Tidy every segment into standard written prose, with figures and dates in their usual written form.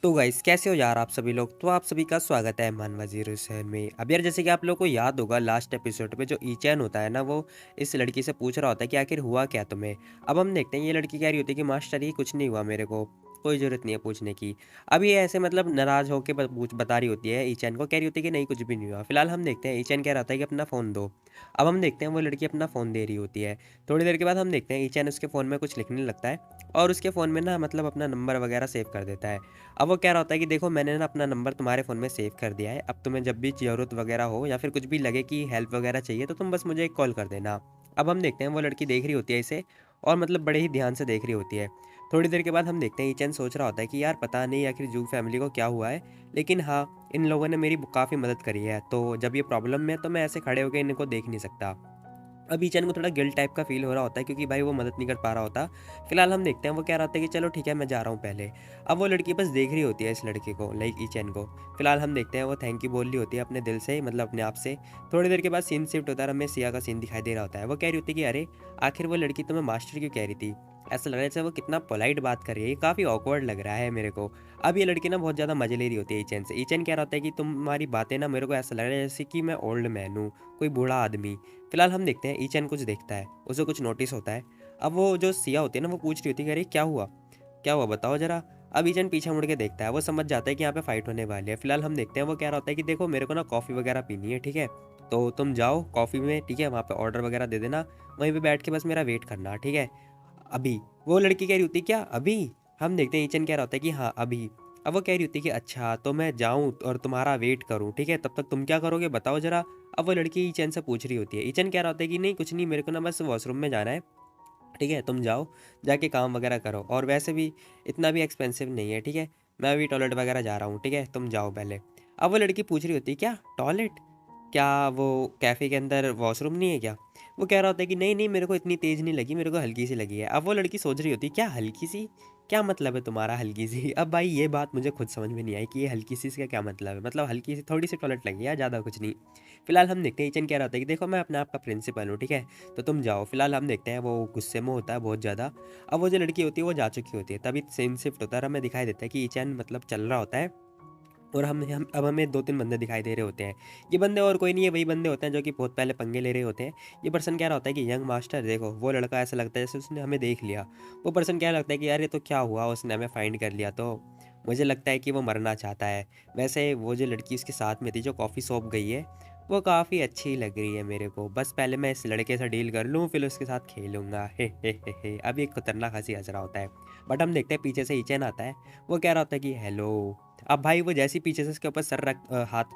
तो गाइस कैसे हो यार आप सभी लोग। तो आप सभी का स्वागत है मान वजीर हुसैन में। अब यार जैसे कि आप लोगों को याद होगा लास्ट एपिसोड में जो ईचैन होता है ना, वो इस लड़की से पूछ रहा होता है कि आखिर हुआ क्या तुम्हें। अब हम देखते हैं ये लड़की कह रही होती है कि मास्टर ये कुछ नहीं हुआ, मेरे को कोई ज़रूरत नहीं है पूछने की। अब ये ऐसे मतलब नाराज़ होकर पूछ बता रही होती है ईचैन को, कह रही होती है कि नहीं कुछ भी नहीं हुआ। फिलहाल हम देखते हैं ईचैन कह रहा होता है कि अपना फ़ोन दो। अब हम देखते हैं वो लड़की अपना फ़ोन दे रही होती है। थोड़ी देर के बाद हम देखते हैं ईचैन उसके फ़ोन में कुछ लिखने लगता है और उसके फ़ोन में ना मतलब अपना नंबर वगैरह सेव कर देता है। अब वो कह रहा होता है कि देखो मैंने ना अपना नंबर तुम्हारे फ़ोन में सेव कर दिया है, अब तुम्हें जब भी ज़रूरत वगैरह हो या फिर कुछ भी लगे कि हेल्प वगैरह चाहिए तो तुम बस मुझे एक कॉल कर देना। अब हम देखते हैं वो लड़की देख रही होती है इसे और मतलब बड़े ही ध्यान से देख रही होती है। थोड़ी देर के बाद हम देखते हैं ईचन सोच रहा होता है कि यार पता नहीं आखिर जू फैमिली को क्या हुआ है, लेकिन हाँ, इन लोगों ने मेरी काफ़ी मदद करी है, तो जब ये प्रॉब्लम में है तो मैं ऐसे खड़े होकर इनको देख नहीं सकता। अब ईचन को थोड़ा गिल्ट टाइप का फ़ील हो रहा होता है क्योंकि भाई वो मदद नहीं कर पा रहा होता। फिलहाल हम देखते हैं वो कह रहा होता है कि चलो ठीक है मैं जा रहा हूँ पहले। अब वो लड़की बस देख रही होती है इस लड़के को, लाइक ईचन को। फिलहाल हम देखते हैं वो थैंक यू बोल रही होती है अपने दिल से, मतलब अपने आप से। थोड़ी देर के बाद सीन शिफ्ट होता है, हमें सिया का सीन दिखाई दे रहा होता है। वो कह रही होती है कि अरे आखिर वो लड़की तुम्हें मास्टर क्यों कह रही थी। ऐसा लग रहा है जैसे वो कितना पोलाइट बात कर रही है, ये काफ़ी ऑकवर्ड लग रहा है मेरे को। अब ये लड़की ना बहुत ज़्यादा मजे ले रही होती है ईचन से। ईचन कह रहा होता है कि तुम्हारी बातें ना मेरे को ऐसा लग रहा है जैसे कि मैं ओल्ड मैन हूँ, कोई बूढ़ा आदमी। फिलहाल हम देखते हैं ईचन कुछ देखता है, उसे कुछ नोटिस होता है। अब वो जो सिया होती है ना, वो पूछ रही होती है कि अरे क्या हुआ, क्या हुआ बताओ जरा। अब ईचन पीछे मुड़ के देखता है, वो समझ जाता है कि यहाँ पे फाइट होने वाली है। फिलहाल हम देखते हैं वो कह रहा होता है कि देखो मेरे को ना कॉफ़ी वगैरह पीनी है, ठीक है, तो तुम जाओ कॉफ़ी में, ठीक है, वहाँ पे ऑर्डर वगैरह दे देना, वहीं पे बैठ के बस मेरा वेट करना, ठीक है। अभी वो लड़की कह रही होती है क्या अभी। हम देखते हैं ईचन कह रहा होता है कि हाँ अभी। अब वो कह रही होती है कि अच्छा तो मैं जाऊँ और तुम्हारा वेट करूँ, ठीक है, तब तक तुम क्या करोगे बताओ जरा। अब वो लड़की ईचन से पूछ रही होती है, ईचन कह रहा होता है कि नहीं कुछ नहीं, मेरे को ना बस वॉशरूम में जाना है, ठीक है, तुम जाओ जाके काम वगैरह करो, और वैसे भी इतना भी एक्सपेंसिव नहीं है, ठीक है, मैं अभी टॉयलेट वगैरह जा रहा हूँ, ठीक है, तुम जाओ पहले। अब वो लड़की पूछ रही होती है क्या टॉयलेट, क्या वो कैफ़े के अंदर वॉशरूम नहीं है क्या। वो कह रहा होता है कि नहीं नहीं मेरे को इतनी तेज़ नहीं लगी, मेरे को हल्की सी लगी है। अब वो लड़की सोच रही होती है क्या हल्की सी, क्या मतलब है तुम्हारा हल्की सी। अब भाई ये बात मुझे खुद समझ में नहीं आई कि ये हल्की सी इसका क्या मतलब है, मतलब हल्की सी थोड़ी सी टॉयलेट लगी है, ज़्यादा कुछ नहीं। फिलहाल हम देखते हैं ईचन कह रहा होता है कि देखो मैं अपने आप का प्रिंसिपल हूँ, ठीक है, तो तुम जाओ। फिलहाल हम देखते हैं वो गुस्से में होता है बहुत ज़्यादा। अब वो जो लड़की होती है वो जा चुकी होती है, तभी सेम शिफ्ट होता है और हमें दिखाई देता है कि ईचन मतलब चल रहा होता है और हम अब हमें 2-3 बंदे दिखाई दे रहे होते हैं। ये बंदे और कोई नहीं है, वही बंदे होते हैं जो कि बहुत पहले पंगे ले रहे होते हैं। ये पर्सन कह रहा होता है कि यंग मास्टर देखो, वो लड़का ऐसा लगता है जैसे उसने हमें देख लिया। वो पर्सन क्या लगता है कि यार ये तो क्या हुआ, उसने हमें फाइंड कर लिया तो। मुझे लगता है कि वो मरना चाहता है। वैसे वो जो लड़की उसके साथ में थी जो कॉफ़ी शॉप गई है, वो काफ़ी अच्छी लग रही है मेरे को। बस पहले मैं इस लड़के से डील कर लूँ फिर उसके साथ खेलूँगा। हे। अब ये खतरनाक हँसी हँस रहा होता है। बट हम देखते हैं पीछे से ईचन आता है। वो कह रहा होता है कि हेलो। अब भाई वो जैसे ही पीछे से इसके ऊपर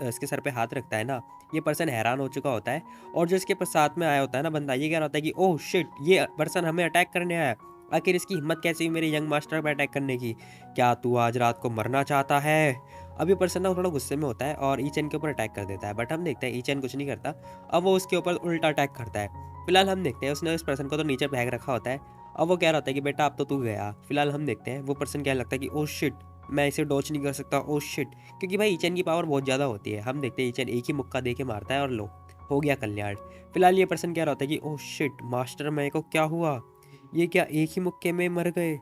इसके सर पे हाथ रखता है ना, ये पर्सन हैरान हो चुका होता है। और जो इसके साथ में आया होता है ना बंदा, ये कह रहा होता है कि ओह शिट, ये पर्सन हमें अटैक करने आया है। आखिर इसकी हिम्मत कैसी हुई मेरे यंग मास्टर पे अटैक करने की। क्या तू आज रात को मरना चाहता है। अब ये पर्सन ना थोड़ा गुस्से में होता है और ईचन के ऊपर अटैक कर देता है, बट हम देखते हैं ईचन कुछ नहीं करता। अब वो उसके ऊपर उल्टा अटैक करता है। फिलहाल हम देखते हैं उसने उस पर्सन को तो नीचे फेंक रखा होता है। अब वो कह रहा होता है कि बेटा अब तो तू गया। फिलहाल हम देखते हैं वो पर्सन क्या लगता है कि ओह शिट, मैं इसे डॉच नहीं कर सकता, ओह शिट, क्योंकि भाई ईचन की पावर बहुत ज़्यादा होती है। हम देखते हैं ईचन एक ही मुक्का दे के मारता है और लो, हो गया कल्याण। फिलहाल ये पर्सन कह रहा होता है कि ओह शिट मास्टर, मेरे को क्या हुआ, ये क्या एक ही मुक्के में मर गए।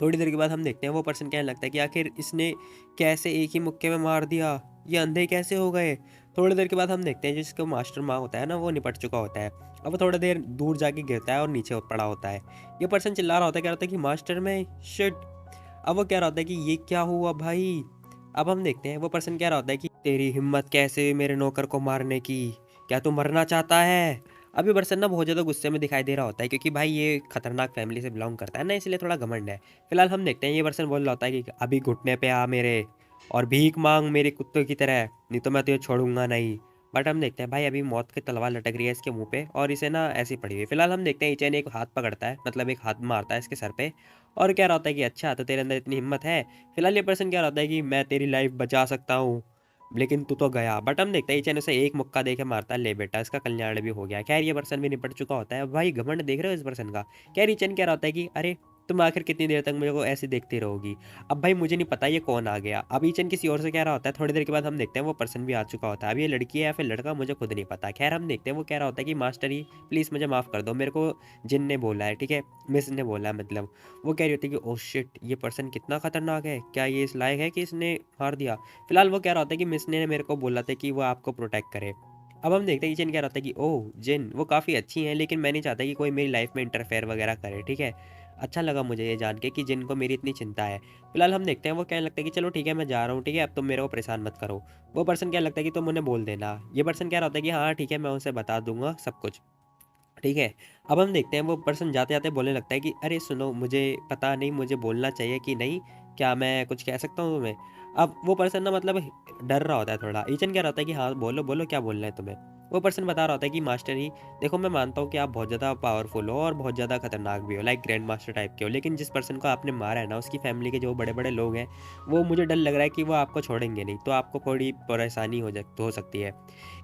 थोड़ी देर के बाद हम देखते हैं वो पर्सन कहने लगता है कि आखिर इसने कैसे एक ही मुक्के में मार दिया, ये अंधे कैसे हो गए। थोड़ी देर के बाद हम देखते हैं जिसको मास्टर माँ होता है ना, वो निपट चुका होता है। अब वो थोड़ा देर दूर जाके गिरता है और नीचे पड़ा होता है। ये पर्सन चिल्ला रहा होता है, कह रहा होता है कि मास्टर में शिट। अब वो कह रहा होता है कि ये क्या हुआ भाई। अब हम देखते हैं वो पर्सन कह रहा होता है कि तेरी हिम्मत कैसे हुई मेरे नौकर को मारने की, क्या तू मरना चाहता है। अभी पर्सन ना बहुत ज़्यादा गुस्से में दिखाई दे रहा होता है क्योंकि भाई ये खतरनाक फैमिली से बिलोंग करता है ना, इसलिए थोड़ा घमंड है। फिलहाल हम देखते हैं ये पर्सन बोल रहा होता है कि अभी घुटने पे आ मेरे और भीख मांग मेरे कुत्तों की तरह, नहीं तो मैं तुझे छोड़ूंगा नहीं। बट हम देखते हैं भाई अभी मौत की तलवार लटक रही है इसके मुंह पे और इसे ना ऐसी पड़ी हुई है। फिलहाल हम देखते हैं ईचैन एक हाथ पकड़ता है, मतलब एक हाथ मारता है इसके सर पे और कह रहा होता है कि अच्छा तो तेरे अंदर इतनी हिम्मत है। फिलहाल ये पर्सन कह रहा होता है कि मैं तेरी लाइफ बचा सकता हूँ, लेकिन तू तो गया। बट हम देखते हैं ईचैन उसे एक मुक्का दे के मारता है, ले बेटा इसका कल्याण भी हो गया। खैर ये पर्सन भी निपट चुका होता है। अब भाई घमंड देख रहे हो इस पर्सन का। खैर ईचैन कह रहा होता है कि अरे तुम आखिर कितनी देर तक मेरे को ऐसे देखती रहोगी? अब भाई मुझे नहीं पता ये कौन आ गया। अब ईचन किसी और से कह रहा होता है, थोड़ी देर के बाद हम देखते हैं वो पर्सन भी आ चुका होता है। अब ये लड़की है या फिर लड़का मुझे खुद नहीं पता। ख़ैर हम देखते हैं वो कह रहा होता है कि मास्टर जी प्लीज़ मुझे माफ़ कर दो, मेरे को जिन ने बोला है, ठीक है? मिस ने बोला है मतलब। वो कह रही होती है कि ओह शिट! ये पर्सन कितना खतरनाक है, क्या ये इस लायक है कि इसने मार दिया? फिलहाल वो कह रहा होता है कि मिस ने मेरे को बोला था कि वो आपको प्रोटेक्ट करे। अब हम देखते हैं ईचन कह रहा होता है कि ओह! जिन वो काफ़ी अच्छी हैं, लेकिन मैं नहीं चाहता कि कोई मेरी लाइफ़ में इंटरफेयर वगैरह करे, ठीक है? अच्छा लगा मुझे ये जान के कि जिन को मेरी इतनी चिंता है। फिलहाल हम देखते हैं वो कहने लगता है कि चलो ठीक है मैं जा रहा हूँ, ठीक है? अब तुम मेरे को परेशान मत करो। वो पर्सन कहने लगता है कि तुम उन्हें बोल देना। ये पर्सन कह रहा होता है कि हाँ, ठीक है मैं उसे बता दूँगा सब कुछ। ठीक है? अब हम देखते हैं वो पर्सन जाते-जाते बोलने लगता है कि अरे सुनो, मुझे पता नहीं मुझे बोलना चाहिए कि नहीं? क्या मैं कुछ कह सकता हूँ तुम्हें? अब वो पर्सन ना मतलब डर रहा होता है थोड़ा। ईचन कह रहा होता है कि हाँ, बोलो, बोलो क्या बोलना है तुम्हें? वो पर्सन बता रहा होता है कि मास्टर जी, देखो मैं मानता हूँ कि आप बहुत ज़्यादा पावरफुल हो और बहुत ज़्यादा खतरनाक भी हो, लाइक ग्रैंड मास्टर टाइप के हो। लेकिन जिस पर्सन को आपने मारा है ना, उसकी फैमिली के जो बड़े-बड़े लोग हैं, वो मुझे डर लग रहा है कि वो आपको छोड़ेंगे नहीं, तो आपको थोड़ी परेशानी हो सकती है।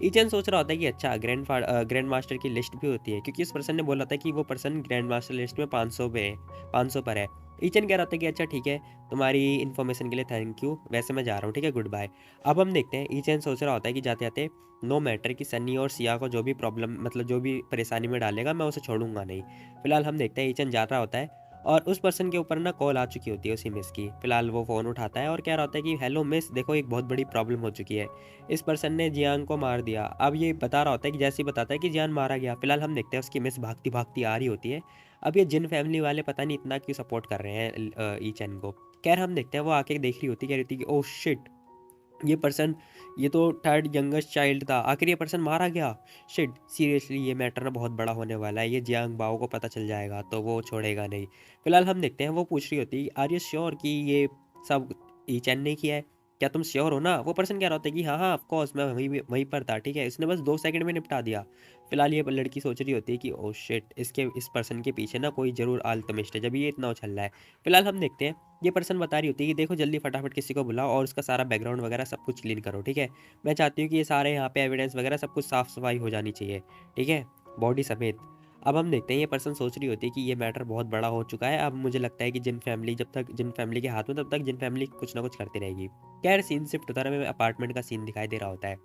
ईचन सोच रहा होता है कि अच्छा ग्रैंड मास्टर की लिस्ट भी होती है, क्योंकि उस पर्सन ने बोला था कि वो पर्सन ग्रैंड मास्टर लिस्ट में 500 पे है, 500 पर है। ईचन कह रहा था कि अच्छा ठीक है, तुम्हारी इन्फॉर्मेशन के लिए थैंक यू, वैसे मैं जा रहा हूँ, ठीक है, गुड बाय। अब हम देखते हैं ईचन सोच रहा होता है कि जाते-जाते नो मैटर कि सन्नी और सिया को जो भी प्रॉब्लम मतलब जो भी परेशानी में डालेगा मैं उसे छोड़ूंगा नहीं। फिलहाल हम देखते हैं ईचन जा रहा होता है और उस पर्सन के ऊपर ना कॉल आ चुकी होती है उसी मिस की। फिलहाल वो फ़ोन उठाता है और कह रहा होता है कि हेलो मिस, देखो एक बहुत बड़ी प्रॉब्लम हो चुकी है। इस पर्सन ने जियान को मार दिया। अब ये बता रहा होता है कि जैसे ही बताता है कि जियान मारा गया। फिलहाल हम देखते हैं उसकी मिस भागती-भागती आ रही होती है। अब ये जिन फैमिली वाले पता नहीं इतना क्यों सपोर्ट कर रहे हैं ईचन को। खैर हम देखते हैं वो आके देख रही होती है, कह रही होती है कि ओह शिट! ये पर्सन, ये तो थर्ड यंगेस्ट चाइल्ड था, आखिर ये पर्सन मारा गया। शिट! सीरियसली ये मैटर ना बहुत बड़ा होने वाला है, ये जियांग बाओ को पता चल जाएगा तो वो छोड़ेगा नहीं। फिलहाल हम देखते हैं वो पूछ रही होती है आर यू श्योर कि ये सब ईचैन ने किया है? क्या तुम श्योर हो ना? वो पर्सन कह रहा होता है कि हाँ हाँ ऑफ कोर्स मैं वहीं पर था, ठीक है, इसने बस 2 सेकंड में निपटा दिया। फिलहाल ये लड़की सोच रही होती है कि ओह शिट, इसके इस पर्सन के पीछे ना कोई जरूर आल्तमिस्ट है, जब ये इतना उछल रहा है। फिलहाल हम देखते हैं ये पर्सन बता रही होती है कि देखो जल्दी फटाफट किसी को बुलाओ और उसका सारा बैकग्राउंड वगैरह सब कुछ क्लीन करो, ठीक है? मैं चाहती हूँ कि ये सारे यहाँ पे एविडेंस वगैरह सब कुछ साफ-सफाई हो जानी चाहिए, ठीक है? बॉडी समेत। अब हम देखते हैं ये पर्सन सोच रही होती है कि ये मैटर बहुत बड़ा हो चुका है, अब मुझे लगता है कि जिन फैमिली के हाथ में तब तक जिन फैमिली कुछ ना कुछ करती रहेगी। खैर सीन शिफ्ट होता है, हमें अपार्टमेंट का सीन दिखाई दे रहा होता है।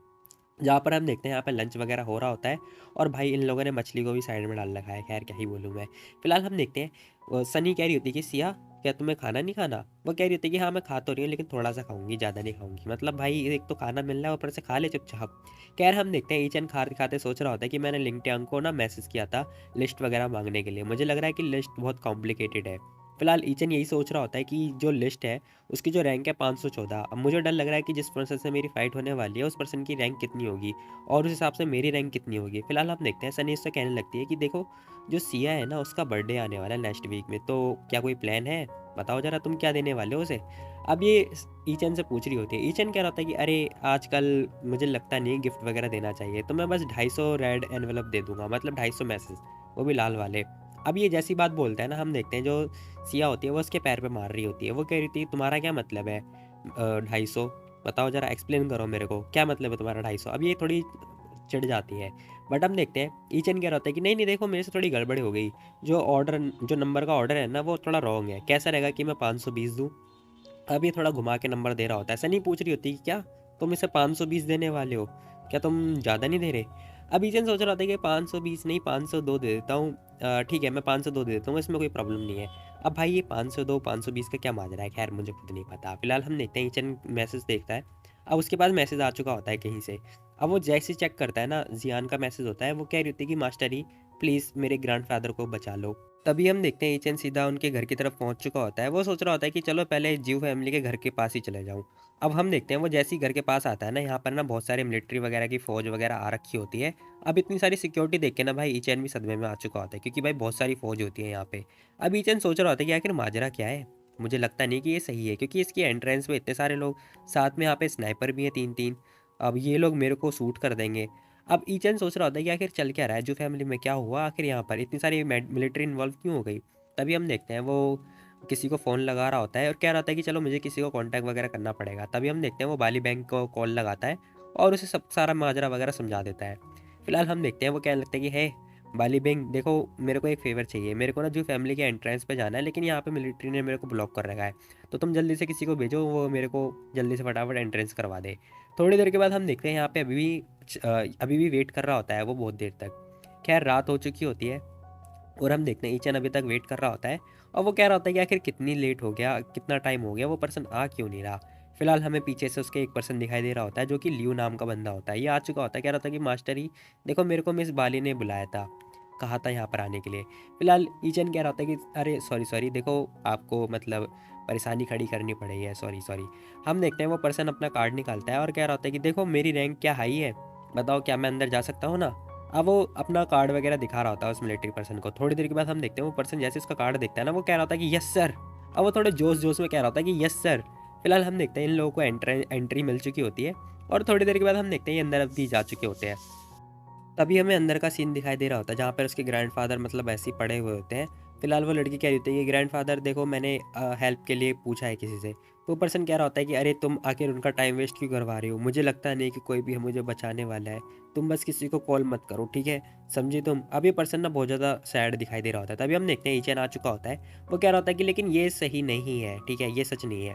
जहाँ पर हम देखते हैं यहाँ पे लंच वगैरह हो रहा होता है और भाई इन लोगों ने मछली को भी साइड में डाल रखा है, खैर क्या ही बोलूँ मैं। फिलहाल हम देखते हैं सनी कह रही होती है कि सिया, क्या तुम्हें खाना नहीं खाना? वो कह रही होती है कि हाँ मैं खा तो रही हूँ लेकिन थोड़ा सा खाऊंगी, ज़्यादा नहीं खाऊंगी। मतलब भाई एक तो खाना मिल रहा है ऊपर से खा ले चुपचाप। खैर हम देखते हैं ईचन खाते खाते सोच रहा होता है कि मैंने लिंक्डइन को ना मैसेज किया था लिस्ट वगैरह मांगने के लिए, मुझे लग रहा है कि लिस्ट बहुत कॉम्प्लिकेटेड है। फिलहाल ईचन यही सोच रहा होता है कि जो लिस्ट है उसकी जो रैंक है 514। अब मुझे डर लग रहा है कि जिस पर्सन से मेरी फाइट होने वाली है उस पर्सन की रैंक कितनी होगी और उस हिसाब से मेरी रैंक कितनी होगी। फिलहाल हम देखते हैं सनी इससे कहने लगती है कि देखो जो सिया है ना उसका बर्थडे आने वाला है नेक्स्ट वीक में, तो क्या कोई प्लान है? बताओ जरा तुम क्या देने वाले हो उसे? अब ये ईचन से पूछ रही होती है। ईचन कह रहा होता है कि अरे आजकल मुझे लगता नहीं गिफ्ट वगैरह देना चाहिए, तो मैं बस 250 रेड एनवेलप दे दूंगा, मतलब 250 मैसेज, वो भी लाल वाले। अब ये जैसी बात बोलता है ना, हम देखते हैं जो सिया होती है वो उसके पैर पे मार रही होती है। वो कह रही थी तुम्हारा क्या मतलब है 250? बताओ ज़रा एक्सप्लेन करो मेरे को, क्या मतलब है तुम्हारा 250? अब ये थोड़ी चिढ़ जाती है। बट हम देखते हैं ईचन कह रहा होता है कि नहीं नहीं देखो मेरे से थोड़ी गड़बड़ी हो गई, जो नंबर का ऑर्डर है ना वो थोड़ा रॉन्ग है, कैसा रहेगा कि मैं 520 दूँ? अब ये थोड़ा घुमा के नंबर दे रहा होता है। सनी पूछ रही होती है कि क्या तुम इसे 520 देने वाले हो? क्या तुम ज़्यादा नहीं दे रहे? अब ईचन सोच रहा होता है कि 520 नहीं 502 दे देता हूँ। ठीक है मैं 502 दे देता हूँ, इसमें कोई प्रॉब्लम नहीं है। अब भाई ये 502 520 का क्या माजरा है, खैर मुझे खुद नहीं पता। फिलहाल हम देखते हैं ईचन मैसेज देखता है। अब उसके पास मैसेज आ चुका होता है कहीं से। अब वो जैसे ही चेक करता है ना, जियान का मैसेज होता है। वो कह रही होती है कि मास्टर जी प्लीज़ मेरे ग्रैंडफ़ादर को बचा लो। तभी हम देखते हैं ईचन सीधा उनके घर की तरफ पहुंच चुका होता है। वो सोच रहा होता है कि चलो पहले जीव फैमिली के घर के पास ही चले जाऊं। अब हम देखते हैं वो जैसे ही घर के पास आता है ना, यहाँ पर ना बहुत सारे मिलिट्री वगैरह की फौज वगैरह आ रखी होती है। अब इतनी सारी सिक्योरिटी देख के ना भाई ईचन भी सदमे में आ चुका होता है, क्योंकि भाई बहुत सारी फौज होती है यहाँ पे। अब ईचन सोच रहा होता है कि आखिर माजरा क्या है। मुझे लगता नहीं कि ये सही है, क्योंकि इसकी एंट्रेंस में इतने सारे लोग, साथ में यहाँ पे स्नाइपर भी है 3-3। अब ये लोग मेरे को शूट कर देंगे। अब ईचन सोच रहा होता है कि आखिर चल क्या रहा है, जो फैमिली में क्या हुआ, आखिर यहाँ पर इतनी सारी मिलिट्री इन्वॉल्व क्यों हो गई। तभी हम देखते हैं वो किसी को फ़ोन लगा रहा होता है और कह रहा होता है कि चलो मुझे किसी को कांटेक्ट वगैरह करना पड़ेगा। तभी हम देखते हैं वो बाली बैंक को कॉल लगाता है और उसे सब सारा माजरा वगैरह समझा देता है। फिलहाल हम देखते हैं वो कहने लगता है कि हे बाली बेंग देखो, मेरे को एक फ़ेवर चाहिए, मेरे को ना जू फैमिली के एंट्रेंस पे जाना है, लेकिन यहाँ पे मिलिट्री ने मेरे को ब्लॉक कर रखा है। तो तुम जल्दी से किसी को भेजो, वो मेरे को जल्दी से फटाफट एंट्रेंस करवा दे। थोड़ी देर के बाद हम देखते हैं यहाँ पे अभी भी वेट कर रहा होता है वो बहुत देर तक। खैर रात हो चुकी होती है और हम देखते हैं ईचन अभी तक वेट कर रहा होता है और वो कह रहा होता है कि आखिर कितनी लेट हो गया, कितना टाइम हो गया, वो पर्सन आ क्यों नहीं रहा। फिलहाल हमें पीछे से उसके एक पर्सन दिखाई दे रहा होता है जो कि लियो नाम का बंदा होता है। ये आ चुका होता है, कह रहा था कि मास्टर ही देखो, मेरे को मिस बाली ने बुलाया था, कहा था यहाँ पर आने के लिए। फिलहाल ईचन कह रहा होता है कि अरे सॉरी सॉरी, देखो आपको मतलब परेशानी खड़ी करनी पड़ेगी है, सॉरी सॉरी। हम देखते हैं वो पर्सन अपना कार्ड निकालता है और कह रहा होता है कि देखो मेरी रैंक क्या हाई है, बताओ क्या मैं अंदर जा सकता हूँ ना। अब वो अपना कार्ड वगैरह दिखा रहा होता है उस मिलिट्री पर्सन को। थोड़ी देर के बाद हम देखते हैं वो पर्सन जैसे उसका कार्ड देखता है ना, वो कह रहा होता है कि यस सर। अब वो थोड़े जोश जोश में कह रहा होता है कि यस सर। फिलहाल हम देखते हैं इन लोगों को एंट्री मिल चुकी होती है और थोड़ी देर के बाद हम देखते हैं ये अंदर भी जा चुके होते हैं। तभी हमें अंदर का सीन दिखाई दे रहा होता है जहाँ पर उसके ग्रैंडफ़ादर मतलब ऐसे ही पड़े हुए होते हैं। फिलहाल वो लड़की कह रही होती है कि ग्रैंडफ़ादर देखो, मैंने हेल्प के लिए पूछा है किसी से। वो पर्सन कह रहा होता है कि अरे तुम आखिर उनका टाइम वेस्ट क्यों करवा रहे हो, मुझे लगता नहीं कि कोई भी मुझे बचाने वाला है। तुम बस किसी को कॉल मत करो, ठीक है, समझी तुम। अब ये पर्सन ना बहुत ज़्यादा सैड दिखाई दे रहा होता है। तभी हम देखते हैं ईचन आ चुका होता है। वो कह रहा होता है कि लेकिन ये सही नहीं है, ठीक है, ये सच नहीं है।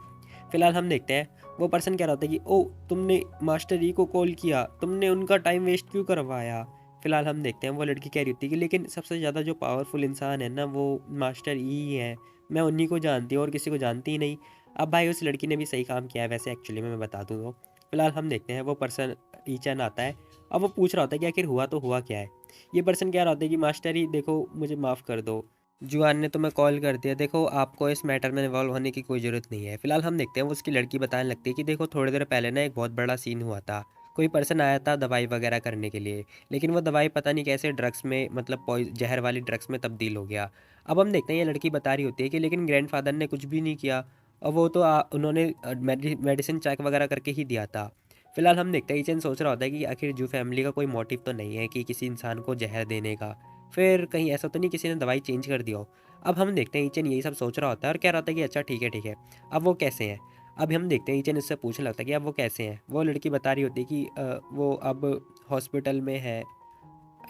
फिलहाल हम देखते हैं वो पर्सन कह रहा होता है कि ओ, तुमने मास्टर ई को कॉल किया, तुमने उनका टाइम वेस्ट क्यों करवाया। फिलहाल हम देखते हैं वो लड़की कह रही होती है कि लेकिन सबसे ज़्यादा जो पावरफुल इंसान है ना, वो मास्टर ई है, मैं उन्हीं को जानती हूँ और किसी को जानती ही नहीं। अब भाई उस लड़की ने भी सही काम किया है वैसे, एक्चुअली में मैं बता दूँ तो। फिलहाल हम देखते हैं वो पर्सन ईचन आता है। अब वो पूछ रहा होता है कि आखिर हुआ तो हुआ क्या है। ये पर्सन कह रहा होता है कि मास्टर ही देखो, मुझे माफ़ कर दो, जुआन ने तुम्हें कॉल कर दिया, देखो आपको इस मैटर में इन्वॉल्व होने की कोई ज़रूरत नहीं है। फिलहाल हम देखते हैं वो उसकी लड़की बताने लगती है कि देखो थोड़ी देर पहले ना एक बहुत बड़ा सीन हुआ था, कोई पर्सन आया था दवाई वगैरह करने के लिए, लेकिन वो दवाई पता नहीं कैसे ड्रग्स में मतलब जहर वाली ड्रग्स में तब्दील हो गया। अब हम देखते हैं ये लड़की बता रही होती है कि लेकिन ग्रैंडफादर ने कुछ भी नहीं किया और वो तो उन्होंने मेडिसिन चेक वगैरह करके ही दिया था। फिलहाल हम देखते हैं ईचन सोच रहा होता है कि आखिर जू फैमिली का कोई मोटिव तो नहीं है कि किसी इंसान को जहर देने का, फिर कहीं ऐसा तो नहीं किसी ने दवाई चेंज कर दिया हो। अब हम देखते हैं ईचन यही सब सोच रहा होता है और कह रहा होता है कि अच्छा ठीक है ठीक है, अब वो कैसे हैं। अब हम देखते हैं ईचन इससे पूछने लगता है कि अब वो कैसे हैं। वो लड़की बता रही होती है कि वो अब हॉस्पिटल में है,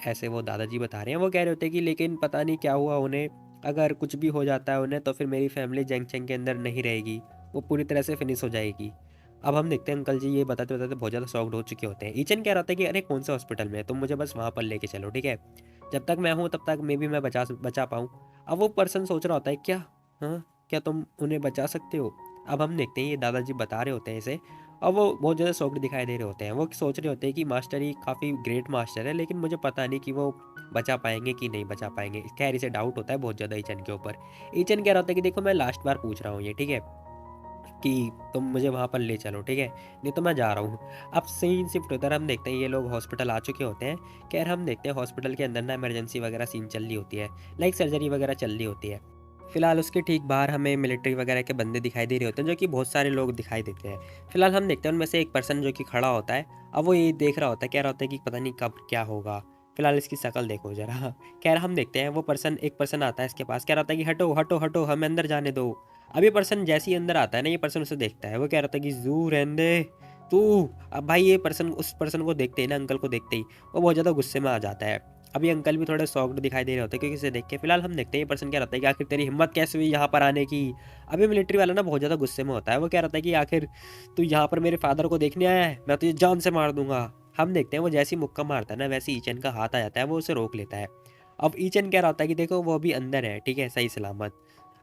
ऐसे वो दादाजी बता रहे हैं। वो कह रहे होते हैं कि लेकिन पता नहीं क्या हुआ उन्हें, अगर कुछ भी हो जाता है उन्हें तो फिर मेरी फैमिली जंग चंग के अंदर नहीं रहेगी, वो पूरी तरह से फिनिश हो जाएगी। अब हम देखते हैं अंकल जी ये बताते बताते बहुत ज़्यादा शॉक्ड हो चुके होते हैं। ईचन कह रहा था कि अरे कौन से हॉस्पिटल में, तुम मुझे बस वहाँ पर लेके चलो, ठीक है, जब तक मैं हूँ तब तक मे भी मैं बचा पाऊँ। अब वो पर्सन सोच रहा होता है क्या, हाँ, क्या तुम उन्हें बचा सकते हो। अब हम देखते हैं ये दादाजी बता रहे होते हैं इसे और वो बहुत ज़्यादा शॉक्ड दिखाई दे रहे होते हैं। वो सोच रहे होते हैं कि मास्टर ही काफ़ी ग्रेट मास्टर है, लेकिन मुझे पता नहीं कि वो बचा पाएंगे कि नहीं बचा पाएंगे। खैर इसे डाउट होता है बहुत ज़्यादा ईचन के ऊपर। ईचन कह रहा होता है कि देखो मैं लास्ट बार पूछ रहा हूँ ये, ठीक है, कि तुम मुझे वहाँ पर ले चलो, ठीक है, नहीं तो मैं जा रहा हूँ। अब सीन शिफ्ट होता है, हम देखते हैं ये लोग हॉस्पिटल आ चुके होते हैं। खैर हम देखते हैं हॉस्पिटल के अंदर ना इमरजेंसी वगैरह सीन चल रही होती है, लाइक सर्जरी वगैरह चल रही होती है। फिलहाल उसके ठीक बाहर हमें मिलिट्री वगैरह के बंदे दिखाई दे रहे होते हैं, जो कि बहुत सारे लोग दिखाई देते हैं। फिलहाल हम देखते हैं उनमें से एक पर्सन जो कि खड़ा होता है। अब वो ये देख रहा होता है, कह रहा होता है कि पता नहीं कब क्या होगा, फिलहाल इसकी शक्ल देखो जरा। खैर हम देखते हैं वो पर्सन, एक पर्सन आता है इसके पास, कह रहा होता है कि हटो हटो हटो, हमें अंदर जाने दो। अब ये पर्सन जैसे ही अंदर आता है ना, ये पर्सन उसे देखता है, वो कह रहा था कि जू रहने दे तू। अब भाई ये पर्सन उस पर्सन को देखते ही ना, अंकल को देखते ही वो बहुत ज़्यादा गुस्से में आ जाता है। अब ये अंकल भी थोड़े शॉक्ड दिखाई दे रहे होते हैं क्योंकि इसे देख के। फिलहाल हम देखते हैं ये पर्सन क्या रहता है कि आखिर तेरी हिम्मत कैसे हुई यहाँ पर आने की। अब ये मिलिट्री वाला ना बहुत ज़्यादा गुस्से में होता है, वो क्या रहता है कि आखिर तू यहाँ पर मेरे फादर को देखने आया है, मैं तुझे जान से मार दूंगा। हम देखते हैं वो जैसी मुक्का मारता है ना, वैसे ईचन का हाथ आ जाता है, वो उसे रोक लेता है। अब ईचन क्या रहता है कि देखो वो अभी अंदर है, ठीक है, सही सलामत,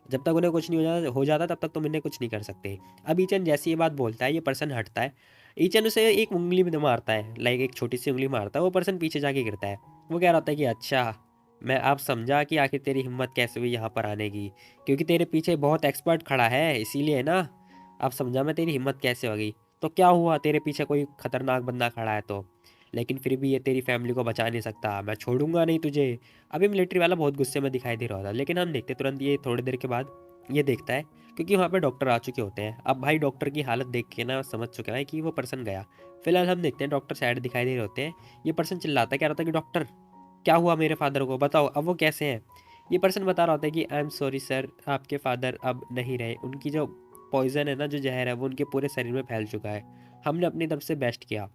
जब तक उन्हें कुछ नहीं हो जाता तब तक तुम इन्हें कुछ नहीं कर सकते। अब ईचन जैसी ये बात बोलता है, ये पर्सन हटता है। ईचन उसे एक उंगली में मारता है, लाइक एक छोटी सी उंगली मारता है, वो पर्सन पीछे जाके गिरता है। वो कह रहा होता है कि अच्छा, मैं अब समझा कि आखिर तेरी हिम्मत कैसे हुई यहाँ पर आने की, क्योंकि तेरे पीछे बहुत एक्सपर्ट खड़ा है इसीलिए ना। अब समझा मैं तेरी हिम्मत कैसे हो गई। तो क्या हुआ, तेरे पीछे कोई खतरनाक बंदा खड़ा है तो, लेकिन फिर भी ये तेरी फैमिली को बचा नहीं सकता, मैं छोड़ूंगा नहीं तुझे। अभी मिलिट्री वाला बहुत गुस्से में दिखाई दे रहा था, लेकिन हम देखते तुरंत ये थोड़ी देर के बाद ये देखता है, क्योंकि वहाँ पे डॉक्टर आ चुके होते हैं। अब भाई डॉक्टर की हालत देख के ना समझ चुका है कि वो पर्सन गया। फिलहाल हम देखते हैं डॉक्टर साइड दिखाई दे रहे होते हैं। ये पर्सन चिल्लाता है, कह रहा था कि डॉक्टर क्या हुआ मेरे फादर को, बताओ अब वो कैसे हैं। ये पर्सन बता रहा होता है कि आई एम सॉरी सर, आपके फादर अब नहीं रहे, उनकी जो पॉइजन है ना, जो जहर है, वो उनके पूरे शरीर में फैल चुका है, हमने अपनी तरफ से बेस्ट किया।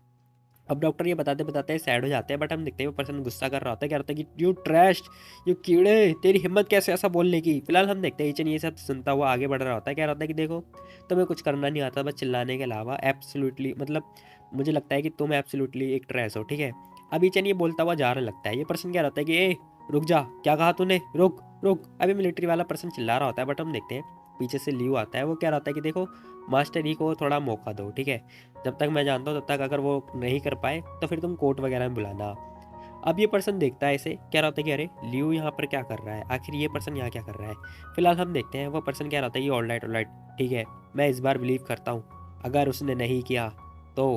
अब डॉक्टर ये बताते-बताते सैड हो जाते हैं, बट हम देखते हैं वो पर्सन गुस्सा कर रहा होता है, क्या होता है कि यू ट्रैश, यू कीड़े, तेरी हिम्मत कैसे ऐसा बोलने की। फिलहाल हम देखते हैं ईचन ये सब सुनता हुआ आगे बढ़ रहा होता है, कह रहा होता है कि देखो तुम्हें कुछ करना नहीं आता बस चिल्लाने के अलावा, एब्सोल्युटली मतलब मुझे लगता है कि तुम एब्सोल्युटली एक ट्रैश हो, ठीक है। अब ईचन ये बोलता हुआ जा रहा लगता है, ये पर्सन कह रहा होता है कि ए रुक जा, क्या कहा तूने, रुक रुक। अभी मिलिट्री वाला पर्सन चिल्ला रहा होता है, बट हम देखते हैं पीछे से लियो आता है, वो कह रहा होता है कि देखो मास्टर ही को थोड़ा मौका दो, ठीक है। जब तक मैं जानता हूँ तब तक अगर वो नहीं कर पाए तो फिर तुम कोर्ट वगैरह में बुलाना। अब ये पर्सन देखता है इसे, कह रहा होता है कि अरे लियो यहाँ पर क्या कर रहा है, आखिर ये पर्सन यहाँ क्या कर रहा है। फिलहाल हम देखते हैं वो पर्सन कह रहा होता है कि ऑल राइट, ठीक है, मैं इस बार बिलीव करता हूँ, अगर उसने नहीं किया तो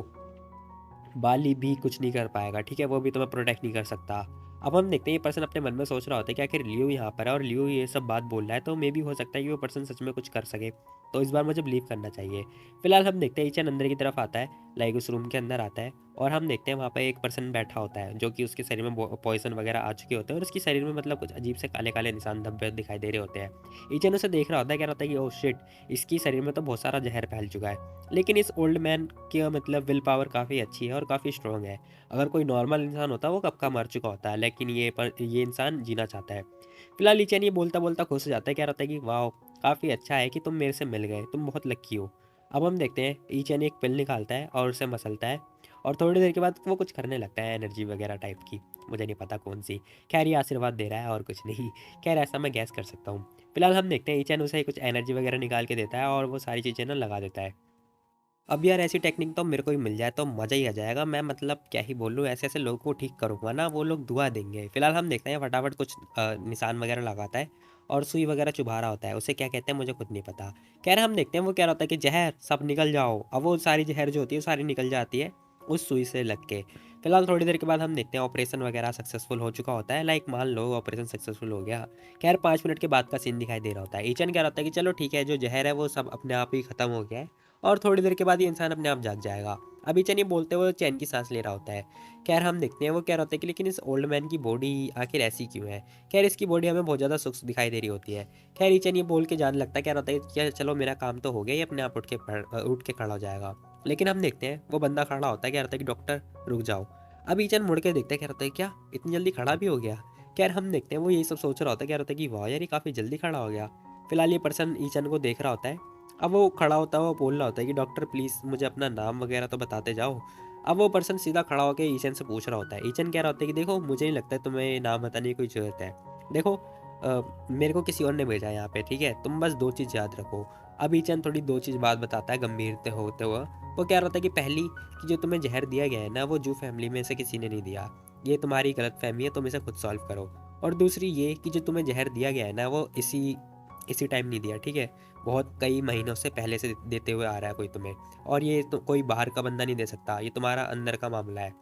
बाली भी कुछ नहीं कर पाएगा, ठीक है, वो भी तुम्हें प्रोटेक्ट नहीं कर सकता। अब हम देखते हैं ये पर्सन अपने मन में सोच रहा होता है कि आखिर लियो यहाँ पर है और लियो ये सब बात बोल रहा है, तो मे भी हो सकता है कि वो पर्सन सच में कुछ कर सके, तो इस बार मुझे बिलीव करना चाहिए। फिलहाल हम देखते हैं ईचन अंदर की तरफ आता है, लाइक उस रूम के अंदर आता है, और हम देखते हैं वहाँ पर एक पर्सन बैठा होता है जो कि उसके शरीर में पॉइजन वगैरह आ चुके होते हैं, और उसके शरीर में मतलब कुछ अजीब से काले काले निशान धब्बे दिखाई दे रहे होते हैं। ईचन उसे देख रहा होता है, कह रहा होता है कि ओह शिट, इसकी शरीर में तो बहुत सारा जहर फैल चुका है, लेकिन इस ओल्ड मैन की मतलब विल पावर काफ़ी अच्छी है और काफ़ी स्ट्रॉन्ग है। अगर कोई नॉर्मल इंसान होता वो कब का मर चुका होता है, लेकिन ये इंसान जीना चाहता है। फिलहाल लीचैन ये बोलता बोलता खुश हो जाता है, कह रहा था कि वाह काफ़ी अच्छा है कि तुम मेरे से मिल गए, तुम बहुत लक्की हो। अब हम देखते हैं ईचैन एक पिल निकालता है और उसे मसलता है, और थोड़ी देर के बाद वो कुछ करने लगता है एनर्जी वगैरह टाइप की, मुझे नहीं पता कौन सी। खैर ये आशीर्वाद दे रहा है और कुछ नहीं, खैर ऐसा मैं गैस कर सकता हूँ। फिलहाल हम देखते हैं ईचैन उसे कुछ एनर्जी वगैरह निकाल के देता है और वो सारी चीज़ें ना लगा देता है। अब यार ऐसी टेक्निक तो मेरे को भी मिल जाए तो मज़ा ही आ जाएगा। मैं मतलब क्या ही बोलूँ, ऐसे-ऐसे लोगों को ठीक करूँगा ना, वो लोग दुआ देंगे। फिलहाल हम देखते हैं फटाफट कुछ निशान वगैरह लगाता है और सुई वगैरह चुभा रहा होता है। उसे क्या कहते हैं मुझे खुद नहीं पता। खैर हम देखते हैं वो कह रहा होता है कि ज़हर सब निकल जाओ। अब वो सारी ज़हर जो होती है वो सारी निकल जाती है उस सुई से लग के। फिलहाल थोड़ी देर के बाद हम देखते हैं ऑपरेशन वगैरह सक्सेसफुल हो चुका होता है। लाइक मान लो ऑपरेशन सक्सेसफुल हो गया। खैर 5 मिनट के बाद का सीन दिखाई दे रहा होता है। ईचन कह रहा होता है कि चलो ठीक है, जो ज़हर है वो सब अपने आप ही खत्म हो गया है और थोड़ी देर के बाद ये इंसान अपने आप जाग जाएगा। अभी चैन ये बोलते हुए चैन की सांस ले रहा होता है। खैर हम देखते हैं वो कह रहा होता है कि लेकिन इस ओल्ड मैन की बॉडी आखिर ऐसी क्यों है। खैर इसकी बॉडी हमें बहुत ज़्यादा सुस्त दिखाई दे रही होती है। खैर ईचन ये बोल के जाने लगता है, कह रहा होता है कि चलो मेरा काम तो हो गया, ये अपने आप उठ के खड़ा हो जाएगा। लेकिन हम देखते हैं वो बंदा खड़ा होता है, कह रहा होता है कि डॉक्टर रुक जाओ। अब ईचन मुड़ के देखते हैं, कह रहा होता है क्या इतनी जल्दी खड़ा भी हो गया। खैर हम देखते हैं वो यही सब सोच रहा होता है, कह रहा होता है कि वाह यार ये काफ़ी जल्दी खड़ा हो गया। फिलहाल ये पर्सन ईचन को देख रहा होता है। अब वो खड़ा होता है, वो बोल रहा होता है कि डॉक्टर प्लीज़ मुझे अपना नाम वगैरह तो बताते जाओ। अब वो पर्सन सीधा खड़ा होकर ईचन से पूछ रहा होता है। ईचन कह रहा होता है कि देखो मुझे नहीं लगता है तुम्हें नाम बताने की कोई ज़रूरत है। देखो मेरे को किसी और ने भेजा है यहाँ पे, ठीक है, तुम बस 2 चीज़ याद रखो। अब ईचन थोड़ी 2 चीज़ बात बताता है गंभीरते होते हुए। वो कह रहा था कि पहली कि जो तुम्हें ज़हर दिया गया है ना, वो जू फैमिली में से किसी ने नहीं दिया। ये तुम्हारी गलतफ़हमी है, तुम इसे खुद सॉल्व करो। और दूसरी ये कि जो तुम्हें ज़हर दिया गया है ना, वो इसी इसी टाइम नहीं दिया, ठीक है? बहुत कई महीनों से पहले से देते हुए आ रहा है कोई तुम्हें, और ये तो कोई बाहर का बंदा नहीं दे सकता, ये तुम्हारा अंदर का मामला है।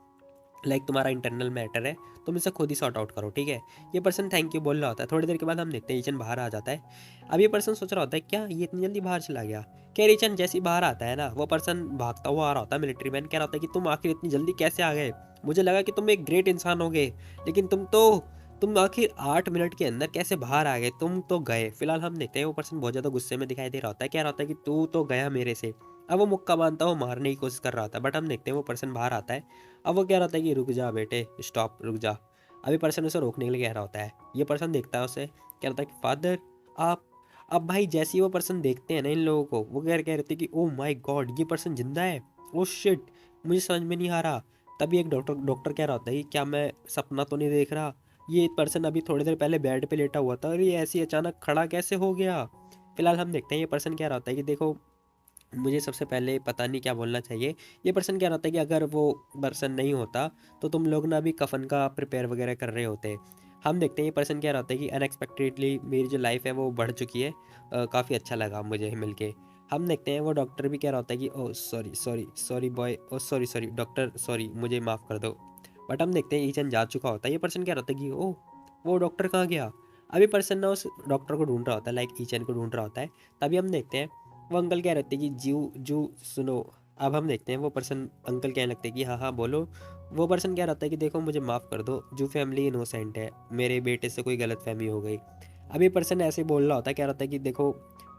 लाइक तुम्हारा इंटरनल मैटर है, तुम इसे खुद ही सॉर्ट आउट करो, ठीक है। ये पर्सन थैंक यू बोल रहा होता है। थोड़ी देर के बाद हम देखते हैं ईचन बाहर आ जाता है। अब ये पर्सन सोच रहा होता है क्या ये इतनी जल्दी बाहर चला गया। खैर ईचन जैसे ही बाहर आता है ना, वो पर्सन भागता हुआ आ रहा होता है। मिलिट्री मैन कह रहा होता है कि तुम आखिर इतनी जल्दी कैसे आ गए, मुझे लगा कि तुम एक ग्रेट इंसान हो गए, लेकिन तुम आखिर 8 मिनट के अंदर कैसे बाहर आ गए, तुम तो गए। फिलहाल हम देखते हैं वो पर्सन बहुत ज़्यादा गुस्से में दिखाई दे रहा होता है, कह रहा होता है कि तू तो गया मेरे से। अब वो मुक्का बांधता हुआ मारने की कोशिश कर रहा था, बट हम देखते हैं वो पर्सन बाहर आता है। अब वो कह रहा था कि रुक जा बेटे, स्टॉप, रुक जा। अभी पर्सन उसे रोकने के लिए कह रहा होता है। ये पर्सन देखता है उसे, कह रहा था कि फादर आप। अब भाई जैसे ही वो पर्सन देखते हैं ना इन लोगों को, वो कह रहे थे कि ओह माय गॉड ये पर्सन जिंदा है, ओह शिट, मुझे समझ में नहीं आ रहा। तभी एक डॉक्टर डॉक्टर कह रहा होता है कि क्या मैं सपना तो नहीं देख रहा, ये पर्सन अभी थोड़ी देर पहले बेड पे लेटा हुआ था और ये ऐसे ही अचानक खड़ा कैसे हो गया। फिलहाल हम देखते हैं ये पर्सन कह रहा होता है कि देखो मुझे सबसे पहले पता नहीं क्या बोलना चाहिए। ये पर्सन कह रहा था कि अगर वो पर्सन नहीं होता तो तुम लोग ना अभी कफ़न का प्रिपेयर वगैरह कर रहे होते। हम देखते हैं ये पर्सन कह रहा था कि अनएक्सपेक्टेडली मेरी जो लाइफ़ है वो बढ़ चुकी है। काफ़ी अच्छा लगा मुझे मिलके। हम देखते हैं वो डॉक्टर भी कह रहा होता है कि oh sorry sorry sorry boy, oh sorry sorry doctor, sorry मुझे माफ़ कर दो। बट हम देखते हैं ईचन जा चुका होता है। ये पर्सन कह रहा था कि ओह वो डॉक्टर कहाँ गया। अभी पर्सन ना उस डॉक्टर को ढूंढ रहा होता है, लाइक ईचन को ढूंढ रहा होता है। तभी हम देखते हैं वो अंकल कह रहे थे कि जू जू सुनो। अब हम देखते हैं वो पर्सन अंकल कहने लगते हैं कि हाँ हाँ बोलो। वो पर्सन कह रहा था कि देखो मुझे माफ़ कर दो, जू फैमिली इनोसेंट है, मेरे बेटे से कोई गलत फहमी हो गई। अब ये पर्सन ऐसे ही बोल रहा होता है, कह रहा था कि देखो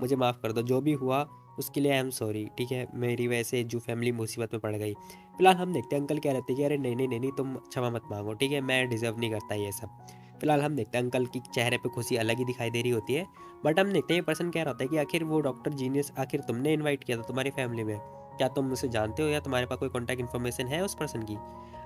मुझे माफ़ कर दो, जो भी हुआ उसके लिए आई एम सॉरी, ठीक है, मेरी वजह से जो फैमिली मुसीबत में पड़ गई। फिलहाल हम देखते हैं अंकल क्या रहते हैं कि अरे नहीं नहीं नहीं नहीं, तुम क्षमा मत मांगो, ठीक है, मैं डिजर्व नहीं करता ये सब। फिलहाल हम देखते हैं अंकल की चेहरे पे खुशी अलग ही दिखाई दे रही होती है। बट हम देखते हैं ये पर्सन कह रहा होता है कि आखिर वो डॉक्टर जीनियस आखिर तुमने इनवाइट किया था तुम्हारी फैमिली में, क्या तुम उसे जानते हो या तुम्हारे पास कोई कॉन्टैक्ट इन्फॉर्मेशन है उस पर्सन की।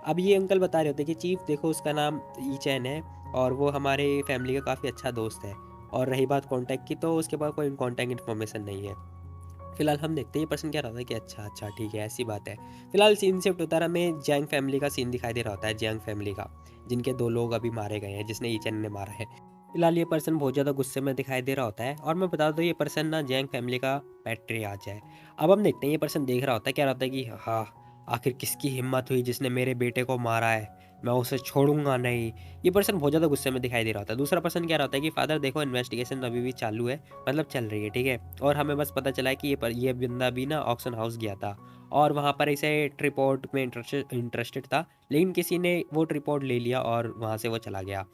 अब ये अंकल बता रहे होते हैं कि चीफ देखो उसका नाम ई चैन है और वो हमारे फैमिली का काफ़ी अच्छा दोस्त है, और रही बात कॉन्टैक्ट की तो उसके पास कोई कॉन्टैक्ट इन्फॉर्मेशन नहीं है। फिलहाल हम देखते हैं ये पर्सन क्या रहा था कि अच्छा अच्छा ठीक है ऐसी बात है। फिलहाल सीन शिफ्ट होता रहा, हमें जैंग फैमिली का सीन दिखाई दे रहा होता है, जैंग फैमिली का, जिनके 2 लोग अभी मारे गए हैं जिसने ईचन ने मारा है। फिलहाल ये पर्सन बहुत ज़्यादा गुस्से में दिखाई दे रहा होता है, और मैं बता दूँ ये पर्सन ना जैंग फैमिली का पैट्रियार्च है। अब हम देखते हैं ये पर्सन देख रहा होता है, क्या रहता है कि हाँ, आखिर किसकी हिम्मत हुई जिसने मेरे बेटे को मारा है, मैं उसे छोड़ूंगा नहीं। ये पर्सन बहुत ज़्यादा गुस्से में दिखाई दे रहा होता है। दूसरा पर्सन क्या रहता है कि फादर देखो इन्वेस्टिगेशन अभी भी चालू है, मतलब चल रही है, ठीक है, और हमें बस पता चला है कि ये बंदा भी ना ऑक्शन हाउस गया था और वहाँ पर इसे ट्रिपोर्ट में इंटरेस्टेड था, लेकिन किसी ने वो ट्रिपोर्ट ले लिया और वहाँ से वो चला गया।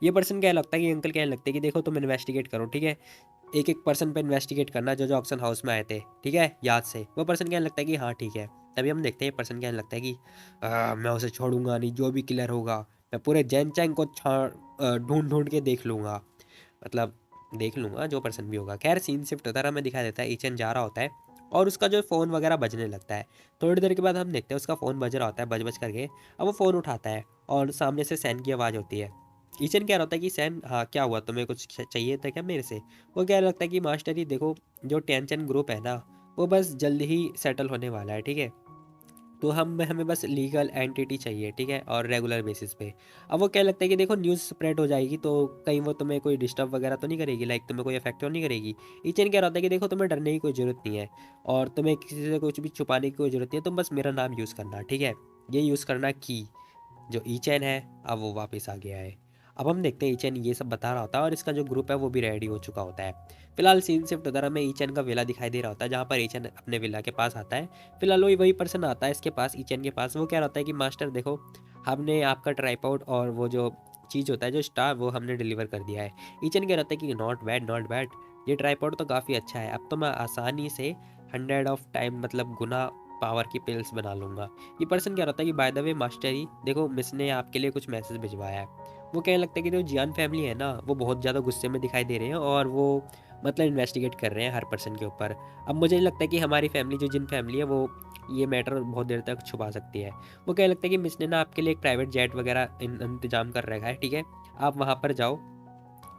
ये पर्सन क्या लगता है कि अंकल क्या लगता है कि देखो तुम इन्वेस्टिगेट करो, ठीक है, एक एक पर्सन पे इन्वेस्टिगेट करना जो जो ऑक्शन हाउस में आए थे, ठीक है, याद से। वो पर्सन क्या लगता है कि हाँ ठीक है। तभी हम देखते हैं पर्सन क्या लगता है कि मैं उसे छोड़ूंगा नहीं, जो भी किलर होगा मैं पूरे जैन चैंग को ढूंढ ढूंढ के देख लूंगा, मतलब देख लूंगा जो पर्सन भी होगा। खैर सीन शिफ्ट होता है, हमें दिखा देता है ईचन जा रहा होता है और उसका जो फ़ोन वगैरह बजने लगता है। थोड़ी देर के बाद हम देखते हैं उसका फ़ोन बज रहा होता है, बज बज करके। अब वो फ़ोन उठाता है और सामने से सैन की आवाज़ होती है। ईचन क्या होता है कि सैन हाँ क्या हुआ, तुम्हें कुछ चाहिए था क्या मेरे से। वो क्या लगता है कि मास्टर ही देखो, जो टेंशन ग्रुप है ना वो बस जल्द ही सेटल होने वाला है, ठीक है, तो हम हमें बस लीगल एंटिटी चाहिए, ठीक है, और रेगुलर बेसिस पे। अब वो क्या लगता है कि देखो न्यूज़ स्प्रेड हो जाएगी तो कहीं वो तुम्हें कोई डिस्टर्ब वगैरह तो नहीं करेगी, लाइक तुम्हें कोई इफेक्ट तो नहीं करेगी। ईचन क्या रहता है कि देखो तुम्हें डरने की कोई ज़रूरत नहीं है और तुम्हें किसी से कुछ भी छुपाने की कोई ज़रूरत नहीं है, तुम बस मेरा नाम यूज़ करना, ठीक है, ये यूज़ करना की जो ईचैन है अब वो वापस आ गया है। अब हम देखते हैं ईचैन ये सब बता रहा होता है और इसका जो ग्रुप है वो भी रेडी हो चुका होता है। फिलहाल सीन शिफ्ट होता है, हमें ईचैन का विला दिखाई दे रहा होता है जहाँ पर ईचैन अपने विला के पास आता है। फिलहाल वही पर्सन आता है इसके पास, ईचैन के पास। वो क्या रहता है कि मास्टर देखो, हमने आपका ट्राइपॉड और वो जो चीज़ होता है जो स्टार वो हमने डिलीवर कर दिया है। ईचैन क्या रहता है कि नॉट बैड नॉट बैड, ये ट्राइपॉड तो काफ़ी अच्छा है, अब तो मैं आसानी से 100 ऑफ टाइम मतलब गुना पावर की पिल्स बना लूँगा। ये पर्सन क्या रहता है कि बाय द वे मास्टर ही देखो मिस ने आपके लिए कुछ मैसेज भिजवाया है। वो कहने लगता है कि जो जियान फैमिली है ना वो बहुत ज़्यादा गुस्से में दिखाई दे रहे हैं और वो मतलब इन्वेस्टिगेट कर रहे हैं हर पर्सन के ऊपर। अब मुझे नहीं लगता है कि हमारी फैमिली जो जिन फैमिली है वो ये मैटर बहुत देर तक छुपा सकती है। वो कहने लगता है कि मिस ने ना आपके लिए एक प्राइवेट जेट वगैरह इंतजाम कर रखा है, ठीक है, आप वहाँ पर जाओ,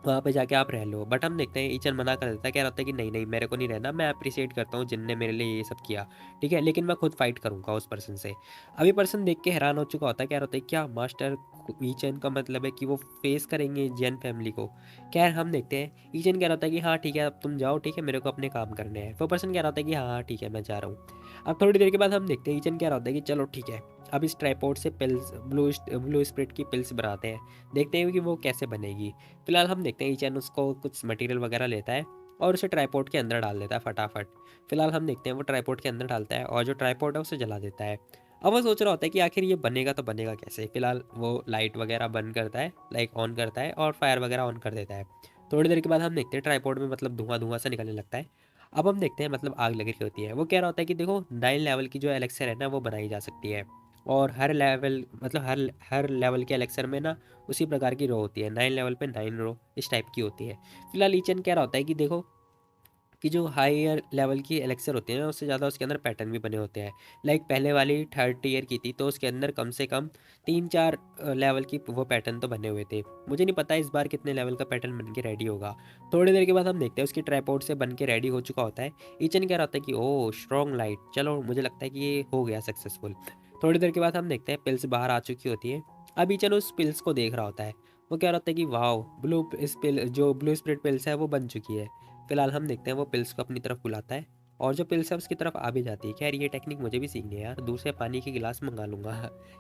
वहाँ पे जाके आप रह लो। बट हम देखते हैं ईचन मना कर देता है, क्या रहता है कि नहीं नहीं मेरे को नहीं रहना, मैं अप्रिशिएट करता हूँ जिनने मेरे लिए ये सब किया, ठीक है, लेकिन मैं खुद फाइट करूँगा उस पर्सन से। अभी पर्सन देख के हैरान हो चुका होता है, क्या रहता है क्या मास्टर ईचन का मतलब है कि वो फेस करेंगे जैन फैमिली को। खैर हम देखते हैं ईचन क्या रहता है कि हाँ ठीक है अब तुम जाओ, ठीक है, मेरे को अपने काम करने हैं। वो पर्सन क्या रहता है कि हाँ हाँ ठीक है मैं जा रहा हूँ। अब थोड़ी देर के बाद हम देखते हैं ईचन क्या रहता है कि चलो ठीक है अब इस ट्राइपॉड से पिल्स ब्लू स्प्रिट की पिल्स बनाते हैं, देखते हैं कि वो कैसे बनेगी। फिलहाल हम देखते हैं ईचन उसको कुछ मटेरियल वगैरह लेता है और उसे ट्राइपॉड के अंदर डाल देता है फटाफट। फिलहाल हम देखते हैं वो ट्राइपॉड के अंदर डालता है और जो ट्राइपॉड है उसे जला देता है। अब वो सोच रहा होता है कि आखिर ये बनेगा तो बनेगा कैसे। फिलहाल वो लाइट वगैरह बंद करता है, लाइक ऑन करता है और फायर वगैरह ऑन कर देता है। थोड़ी देर के बाद हम देखते हैं ट्राइपॉड में मतलब धुआं धुआं सा निकलने लगता है। अब हम देखते हैं मतलब आग लगी रही होती है। वो कह रहा होता है कि देखो 9 लेवल की जो एलेक्सर है ना वो बनाई जा सकती है, और हर लेवल मतलब हर हर लेवल के एलेक्सर में ना उसी प्रकार की रो होती है, 9 लेवल पे 9 रो इस टाइप की होती है। फिलहाल ईचन कह रहा होता है कि देखो कि जो हायर लेवल की एलेक्सर होती है ना उससे ज़्यादा उसके अंदर पैटर्न भी बने होते हैं। लाइक पहले वाली थर्ड ईयर की थी तो उसके अंदर कम से कम 3-4 लेवल की वो पैटर्न तो बने हुए थे। मुझे नहीं पता इस बार कितने लेवल का पैटर्न बन के रेडी होगा। थोड़ी देर के बाद हम देखते हैं उसकी ट्राइपॉड से बन के रेडी हो चुका होता है। ईचन कह रहा होता है कि ओह स्ट्रॉन्ग लाइट, चलो मुझे लगता है कि ये हो गया सक्सेसफुल। थोड़ी देर के बाद हम देखते हैं पिल्स बाहर आ चुकी होती है। अब ईचन उस पिल्स को देख रहा होता है। वो कह रहा होता है कि वाओ ब्लू इस पिल जो ब्लू स्प्रिट पिल्स है वो बन चुकी है। फिलहाल हम देखते हैं वो पिल्स को अपनी तरफ बुलाता है और जो पिल्स है उसकी तरफ आ भी जाती है। खैर ये टेक्निक मुझे भी सीखनी है यार, दूसरे पानी के गिलास मंगा लूंगा।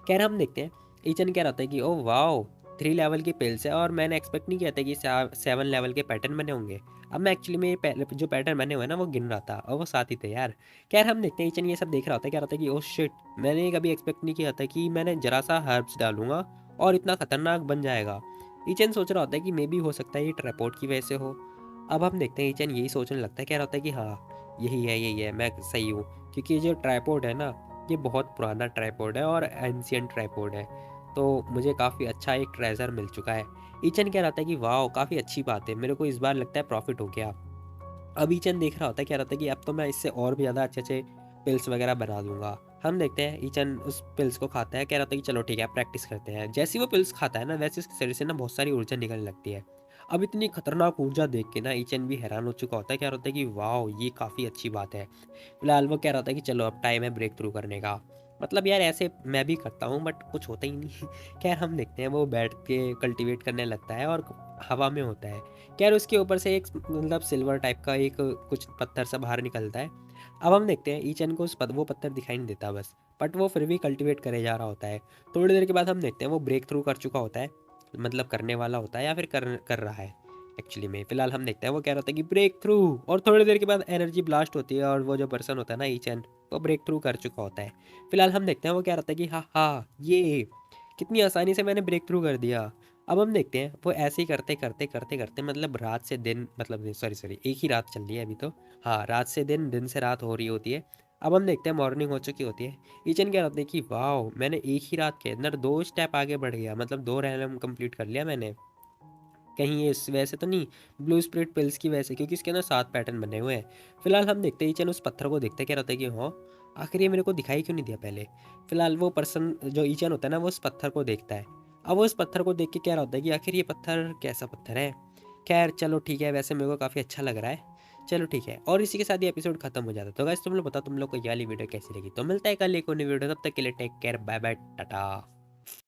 खैर हम देखते हैं ईचन क्या रहता है कि ओह वाओ 3 लेवल की पिल्स है और मैंने एक्सपेक्ट नहीं किया था कि 7 लेवल के पैटर्न बने होंगे। अब मैं एक्चुअली में जो पैटर्न बने हुए हैं ना वो गिन रहा था और वो साथ ही थे यार। खैर हम देखते हैं ईचन ये सब देख रहा होता है, क्या रहता है कि ओह शिट मैंने कभी एक्सपेक्ट नहीं किया था कि मैंने जरा सा हर्ब्स डालूंगा और इतना खतरनाक बन जाएगा। ईचन सोच रहा होता है कि मे भी हो सकता है ये ट्रैपोर्ट की वजह से हो। अब हम देखते हैं ईचन यही सोचने लगता है, क्या होता है कि हाँ यही है, मैं सही हूँ। क्योंकि ये जो ट्राइपॉड है ना, ये बहुत पुराना ट्राइपॉड है और एंशिएंट ट्राइपॉड है। तो मुझे काफ़ी अच्छा एक ट्रेज़र मिल चुका है। ईचन कह रहा था कि वाओ! काफ़ी अच्छी बात है, मेरे को इस बार लगता है प्रॉफ़िट हो गया। अब ईचन देख रहा होता है, कह रहा था कि अब तो मैं इससे और भी ज़्यादा अच्छे-अच्छे पिल्स वगैरह बना दूँगा। हम देखते हैं ईचन उस पिल्स को खाता है, कह रहा था कि चलो ठीक है, प्रैक्टिस करते हैं। जैसे ही वो पिल्स खाता है ना, वैसे उसके शरीर से ना बहुत सारी ऊर्जा निकलने लगती है। अब इतनी खतरनाक ऊर्जा देख के ना ईचन भी हैरान हो चुका होता है, कह रहा होता है कि वाओ! ये काफ़ी अच्छी बात है। फिलहाल वो कह रहा था कि चलो अब टाइम है ब्रेक थ्रू करने का। मतलब यार ऐसे मैं भी करता हूँ बट कुछ होता ही नहीं। खैर हम देखते हैं वो बैठ के कल्टीवेट करने लगता है और हवा में होता है। खैर उसके ऊपर से एक मतलब सिल्वर टाइप का एक कुछ पत्थर सा बाहर निकलता है। अब हम देखते हैं ईचन को वो पत्थर दिखाई नहीं देता बस, बट वो फिर भी कल्टीवेट करे जा रहा होता है। थोड़ी देर के बाद हम देखते हैं वो ब्रेक थ्रू कर चुका होता है, मतलब करने वाला होता है या फिर कर कर रहा है एक्चुअली में। फिलहाल हम देखते हैं वो कह रहा था कि ब्रेक थ्रू, और थोड़ी देर के बाद एनर्जी ब्लास्ट होती है और वो जो पर्सन होता है ना ईचन, वो ब्रेक थ्रू कर चुका होता है। फिलहाल हम देखते हैं वो कह रहा था कि हाँ हाँ, ये कितनी आसानी से मैंने ब्रेक थ्रू कर दिया। अब हम देखते हैं वो ऐसे ही करते मतलब रात से दिन, मतलब सॉरी एक ही रात चल रही है अभी तो। हाँ, रात से दिन, दिन से रात हो रही होती है। अब हम देखते हैं मॉर्निंग हो चुकी होती है। ईचन कह रहा था कि वाओ, मैंने एक ही रात के अंदर 2 स्टेप आगे बढ़ गया, मतलब 2 रैंडम कंप्लीट कर लिया मैंने। कहीं ये इस वजह से तो नहीं, ब्लू स्पिरिट पिल्स की वजह से, क्योंकि इसके अंदर 7 पैटर्न बने हुए हैं। फिलहाल हम देखते ही चलो उस पत्थर को देखते, क्या रहता है कि हाँ, आखिर ये मेरे को दिखाई क्यों नहीं दिया पहले। फिलहाल वो पर्सन जो ईचन होता है ना, वो उस पत्थर को देखता है। अब वो उस पत्थर को देख के क्या होता है कि आखिर ये पत्थर कैसा पत्थर है। खैर चलो ठीक है, वैसे मेरे को काफ़ी अच्छा लग रहा है। चलो ठीक है, और इसी के साथ ये एपिसोड खत्म हो जाता है। तो गाइस तुम लोग बताओ तुम लोग को ये वाली वीडियो कैसी लगी। तो मिलता है कल एक और नई वीडियो, तब तक के लिए take care, bye bye, Tata.